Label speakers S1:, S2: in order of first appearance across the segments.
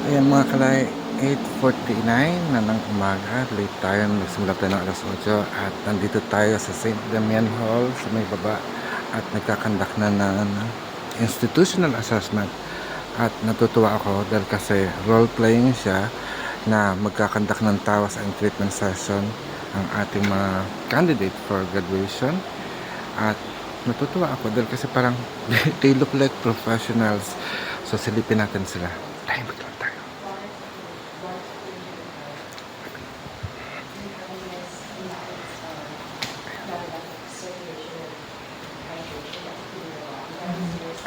S1: Ayan mga kalay, 8:49 na ng umaga. Late tayo, nagsimula tayo ng alas 8 at nandito tayo sa St. Damian Hall sa may baba at nagkakandak na ng institutional assessment. At natutuwa ako dahil kasi role-playing siya na magkakandak ng tawas and treatment session ang ating mga candidate for graduation. At natutuwa ako dahil kasi parang they look like professionals. So silipin natin sila. Tahimik lang tayo.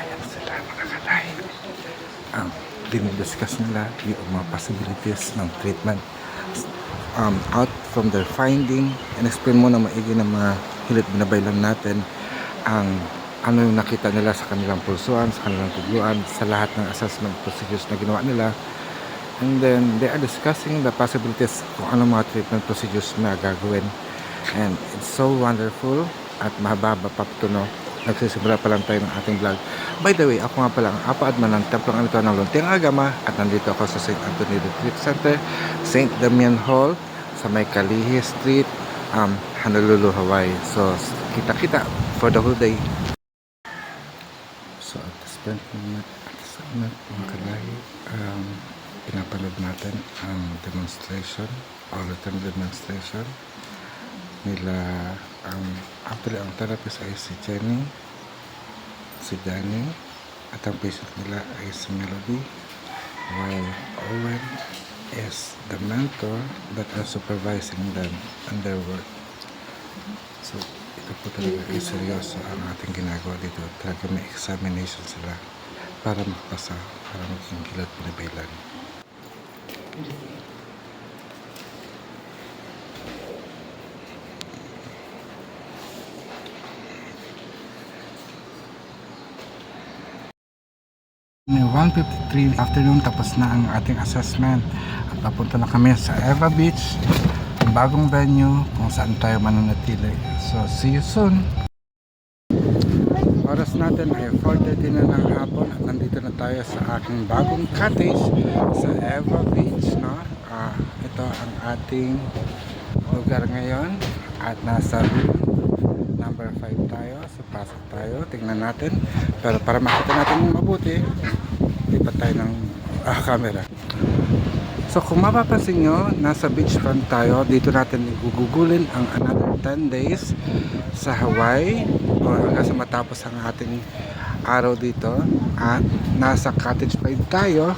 S1: Ayan sila mga kalay. Dinidiscuss nila yung mga possibilities ng treatment out from their finding and explain mo na maigi ng mga hilit binabaylan natin ang ano yung nakita nila sa kanilang pulsuan, sa kanilang tugluan, sa lahat ng assessment procedures na ginawa nila. And then they are discussing the possibilities kung ano mga treatment procedures na gagawin. And it's so wonderful at mahaba pa ito, no? Nagsisimula pa lang tayo ng ating vlog. By the way, ako nga pala ang apa-adman ng Templong Anito ng Luntiang Agama at nandito ako sa St. Anthony Retreat Center, St. Damian Hall sa may Kalihi Street, Honolulu, Hawaii. So, kita-kita for the whole day. So, at this point moment, mga kalahi, pinapanood natin ang demonstration or written demonstration nila. Actually ang therapist ay si Jenny, si Danny, at ang patient nila ay si Melody, while Owen is the mentor that are supervising them on their work. So ito po talaga ay seryoso ang ating ginagawa dito. Talaga may examination sila para makapasa, para maging kilot pinabaylan. May 1:53 afternoon, tapos na ang ating assessment at papunta na kami sa Eva Beach, ang bagong venue kung saan tayo mananatili. So see you soon. Oras natin ay 4:30 na ng hapon at nandito na tayo sa aking bagong cottage sa Eva Beach, no? Ito ang ating lugar ngayon at nasa room number 5 tayo. So pasok tayo, tingnan natin, pero para makita natin mabuti, lipat tayo ng camera. So kung mapapansin nyo, nasa beachfront tayo. Dito natin igugugulin ang another 10 days sa Hawaii o hanggang sa matapos ang ating araw dito. At nasa cottage pa rin tayo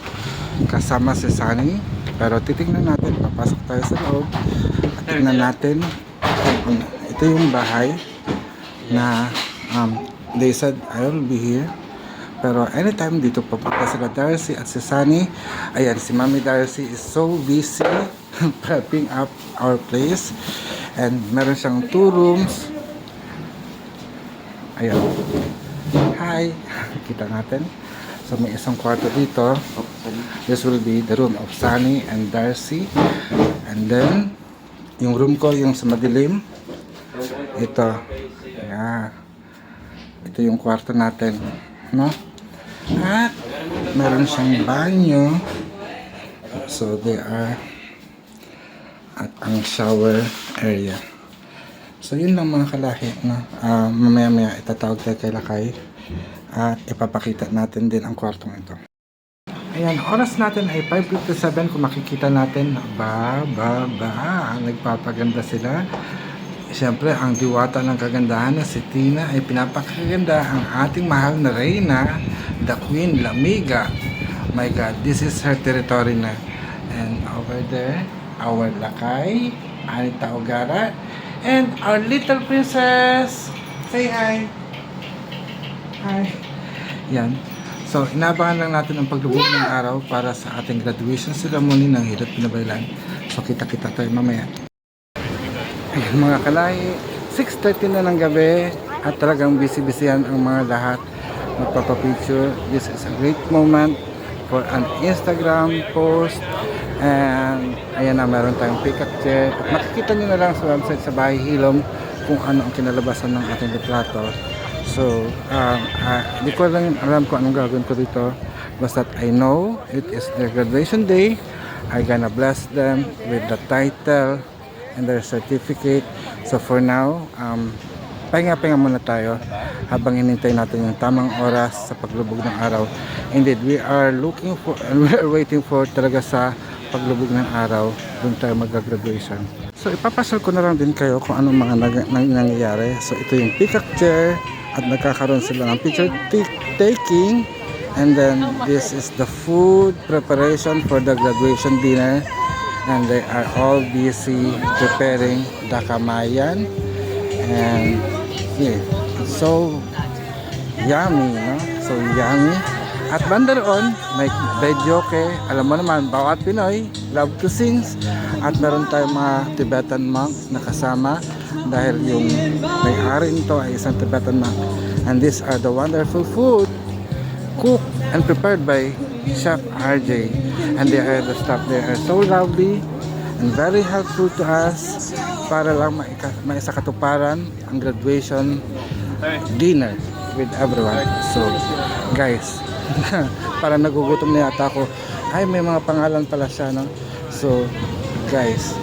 S1: kasama si Sunny, pero titingnan natin, papasok tayo sa loob at tingnan natin kung ito yung bahay na they said I will be here, pero anytime dito papunta sila Darcy at si Sunny. Ayan, si Mami Darcy is so busy prepping up our place, and meron siyang 2 rooms. Ayan, hi. Kita natin, so may isang kwarto dito. This will be the room of Sunny and Darcy, and then yung room ko, yung sa madilim, ito. Yeah. Ito yung kwarto natin, no? At meron siyang banyo. So they are at ang shower area. So yun lang mga kalahi, no? Mamaya itatawag tayo kay Lakay at ipapakita natin din ang kwartong ito. Ayan, oras natin ay 5:57. Kung makikita natin, nagpapaganda sila. Siyempre, ang diwata ng kagandahan na si Tina ay pinapakaganda ang ating mahal na Reyna, the Queen Lamiga. My God, this is her territory na. And over there, our Lakay, Anita Ogara, and our little princess. Say hi. Hi. Yan. So, inabangan lang natin ang paglubog ng araw para sa ating graduation ceremony ng Hilot Pinabaylan. So, kita-kita tayo mamaya. Ayan mga kalay, 6:30 na ng gabi at talagang busy-busyhan ang mga lahat magpapapicture. This is a great moment for an Instagram post, and ayan na, meron tayong pick-up chair at makikita nyo na lang sa website sa Bahay Hilom kung ano ang kinalabasan ng ating litrato. So, di ko lang alam kung anong gagawin ko dito. Basta I know it is their graduation day. I gonna bless them with the title and their certificate. So for now, pahinga-pahinga muna tayo habang hinintay natin yung tamang oras sa paglubog ng araw. Indeed, we are looking for and we are waiting for talaga sa paglubog ng araw. Doon tayo mag-graduation. So ipapasal ko na lang din kayo kung anong mga nangyayari. So ito yung peacock chair at nagkakaroon sila ng picture taking. And then this is the food preparation for the graduation dinner. And they are all busy preparing the kamayan. And yeah, it's so yummy, no? So yummy. At banda roon, may videoke. Alam mo naman, bawat Pinoy love to sing. At meron tayong mga Tibetan monks na kasama dahil yung may-ari nito ay isang Tibetan monk. And these are the wonderful food cooked and prepared by Chef RJ. And they are the staff. They are so lovely and very helpful to us para lang maisakatuparan ang graduation dinner with everyone. So, guys, para nagugutom na yata ako. Ay, may mga pangalan pala siya, no? So, guys,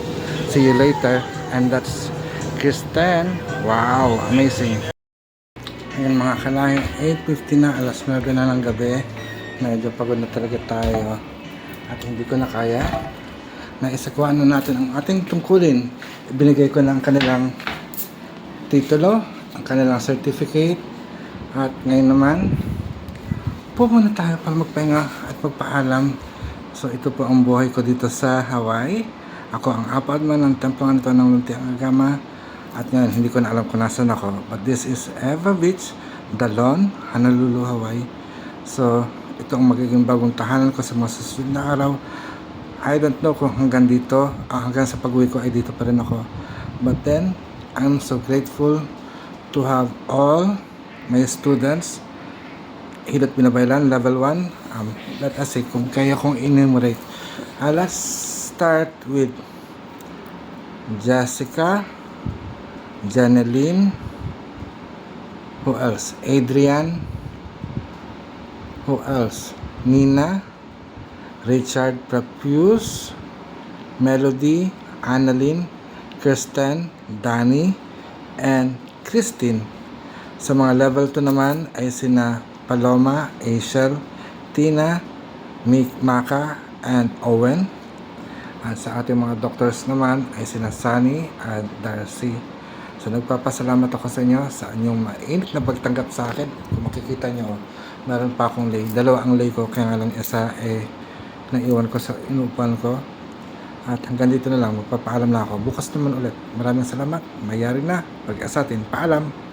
S1: see you later. And that's Kristen. Wow, amazing. Ayan mga kalahin, 8:50 na, alas 9 na ng gabi. Medyo pagod na talaga tayo. At hindi ko na kaya. Naisakuan na natin ang ating tungkulin. Ibinigay ko na ang kanilang titulo, ang kanilang certificate. At ngayon naman, muna tayo para magpahinga at magpaalam. So ito po ang buhay ko dito sa Hawaii. Ako ang apadman ng templong ito ng Luntiang Agama. At ngayon hindi ko na alam kung nasan ako. But this is Eva Beach, Dalon, Honolulu, Hawaii. So ito ang magiging bagong tahanan ko sa mga susunod na araw. I don't know kung hanggang dito, hanggang sa pag-uwi ko ay dito pa rin ako. But then, I'm so grateful to have all my students Hidot Binabaylan, level 1. Let us say, kung kaya kong enumerate. Let's start with Jessica, Janeline, who else? Adrian, who else? Nina, Richard Prapius, Melody, Annalyn, Kristen, Danny, and Christine. Sa mga level 2 naman ay sina Paloma, Asiel, Tina, Maka, and Owen. At sa ating mga doctors naman ay sina Sunny at Darcy. So nagpapasalamat ako sa inyo sa inyong mainit na pagtanggap sa akin. Kung makikita nyo, meron pa akong lay. Dalawa ang lay ko, kaya nga lang isa naiwan ko sa inuupuan ko. At hanggang dito na lang, magpapaalam na ako. Bukas naman ulit. Maraming salamat. Mayari na. Pag-asatin. Paalam.